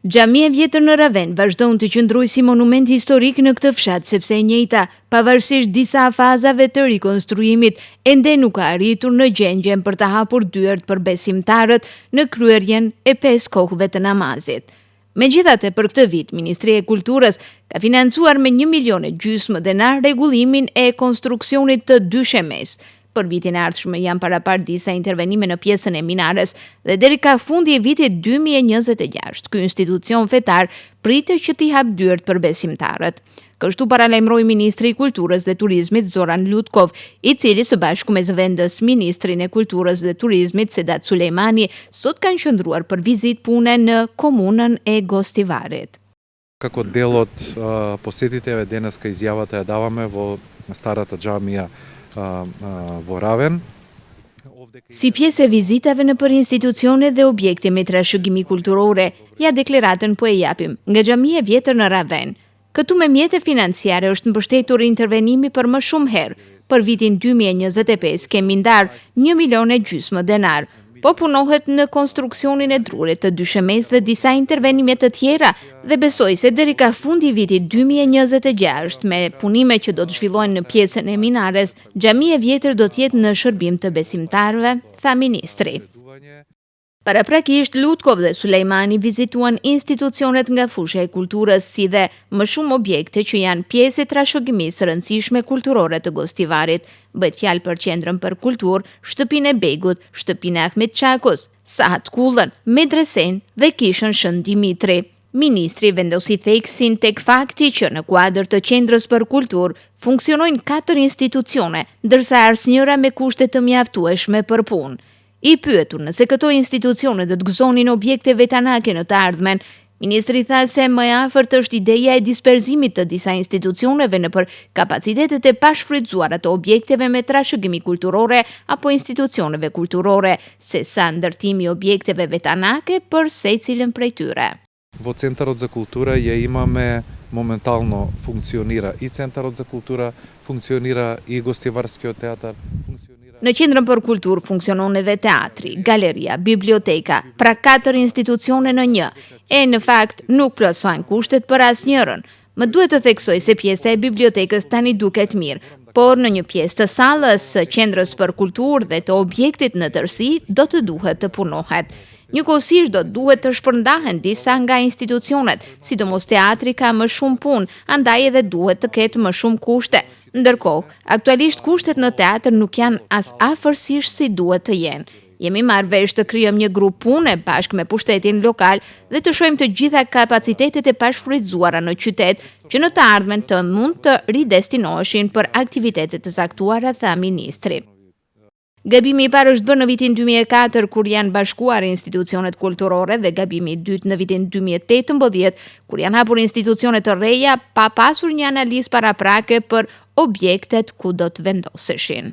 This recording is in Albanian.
Xhamia e vjetër në Raven vazhdon të qëndrojë si monument historik në këtë fshat sepse e njëjta, pavarësisht disa fazave të rikonstruimit, ende nuk ka arritur në gjendjen për të hapur dyert për besimtarët në kryerjen e 5 kohëve të namazit. Megjithatë, për këtë vit, Ministria e Kulturës ka financuar me 1,5 milion denar rregullimin e konstruksionit të 2 shemes. Për vitin e ardhshëm janë parapar disa intervenime në pjesën e minares dhe deri ka fundi i vitit 2026, ky institucion fetar pritet që t'i hap dyert për besimtarët. Kështu paralajmëroi Ministri i Kulturës dhe Turizmit Zoran Lutkov, i cili së bashku me zëvendës Ministrin e Kulturës dhe Turizmit Sedat Sulejmani sot kanë qëndruar për vizitë pune në komunën e Gostivarit. Како дел од посетите денеска изјавата ја даваме во старата xhamia во Ravен. Si pjesë e vizitave në për institucione dhe objekte me trashëgimi kulturore, ja deklaratën po e japim nga xhamia e vjetër në Raven. Këtu me mjete financiare është mbështetur intervenimi për më shumë herë. Për vitin 2025 kemi ndar 1,5 milion denar. Po punohet në konstruksionin e drurit të 2 shemes dhe disa intervenime të tjera dhe besoj se deri ka fundi vitit 2026 me punime që do të zhvillohen në pjesën e minares, xhamia e vjetër do të jetë në shërbim të besimtarëve, tha ministri. Paraprakisht, Lutkov dhe Sulejmani vizituan institucionet nga fusha e kulturës si dhe më shumë objekte që janë pjesë e trashëgimisë së rëndësishme kulturore të Gostivarit. Bëhet fjalë për qendrën për kulturë, shtëpinë e Begut, shtëpinë e Ahmet Çakos, Sahat Kullën, medresen dhe kishën Shën Dimitri. Ministri vendosi theksin tek fakti që në kuadër të qendrës për kulturë funksionojnë 4 institucione, ndërsa asnjëra me kushte të mjaftueshme për punë. I pyetur nëse këto institucione do të gëzonin objekte vetanake në të ardhmen, ministri tha se më e afërt është ideja e disperzimit të disa institucioneve nëpër kapacitetet e pashfrytzuara të objekteve me trashëgimi kulturore apo institucioneve kulturore, sesa ndërtimi i objekteve vetanake për secilën prej tyre. Во Центарот за култура ја имаме моментално функционира и Центарот за култура, функционира и Гостиварскиот театар, Në qendrën për kulturë funksionon edhe teatri, galeria, biblioteka, pra 4 institucione në një, e në fakt nuk plotësojnë kushtet për asnjërin. Më duhet të theksoj se pjesa e bibliotekës tani duket mirë, por në një pjesë të sallës së qendrës për kulturë dhe të objektit në tërësi do të duhet të punohet. Njëkohësisht do duhet të shpërndahen disa nga institucionet, sidomos teatri ka më shumë punë, andaj edhe duhet të ketë më shumë kushte. Ndërkohë, aktualisht kushtet në teatr nuk janë as afërsisht si duhet të jenë. Jemi marrë vesh të krijojmë një grup pune bashkë me pushtetin lokal dhe të shohim të gjitha kapacitetet e pashfrytzuara në qytet që në të ardhmen të mund të ridestinoheshin për aktivitete të caktuara, tha ministri. Gabimi i parë është bërë në vitin 2004 kur janë bashkuar institucionet kulturore dhe gabimi i dytë në vitin 2018 kur janë hapur institucione të reja pa pasur një analizë paraprake për objektet ku do të vendoseshin.